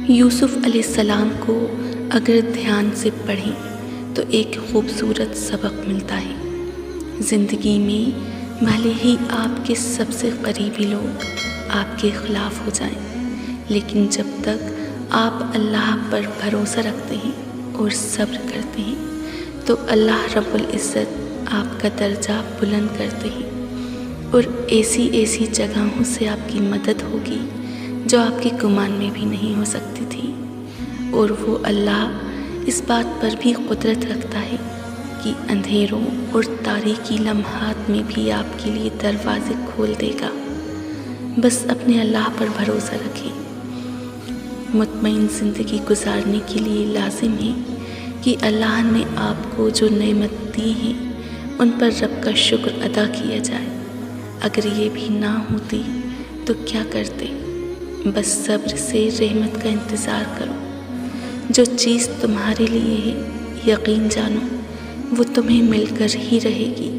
یوسف علیہ السلام کو اگر دھیان سے پڑھیں تو ایک خوبصورت سبق ملتا ہے۔ زندگی میں بھلے ہی آپ کے سب سے قریبی لوگ آپ کے خلاف ہو جائیں، لیکن جب تک آپ اللہ پر بھروسہ رکھتے ہیں اور صبر کرتے ہیں تو اللہ رب العزت آپ کا درجہ بلند کرتے ہیں، اور ایسی جگہوں سے آپ کی مدد ہوگی جو آپ کے گمان میں بھی نہیں ہو سکتی تھی۔ اور وہ اللہ اس بات پر بھی قدرت رکھتا ہے کہ اندھیروں اور تاریکی لمحات میں بھی آپ کے لیے دروازے کھول دے گا۔ بس اپنے اللہ پر بھروسہ رکھیں۔ مطمئن زندگی گزارنے کے لیے لازم ہے کہ اللہ نے آپ کو جو نعمت دی ہیں ان پر رب کا شکر ادا کیا جائے۔ اگر یہ بھی نہ ہوتی تو کیا کرتے؟ بس صبر سے رحمت کا انتظار کرو۔ جو چیز تمہارے لیے ہے یقین جانو وہ تمہیں مل کر ہی رہے گی۔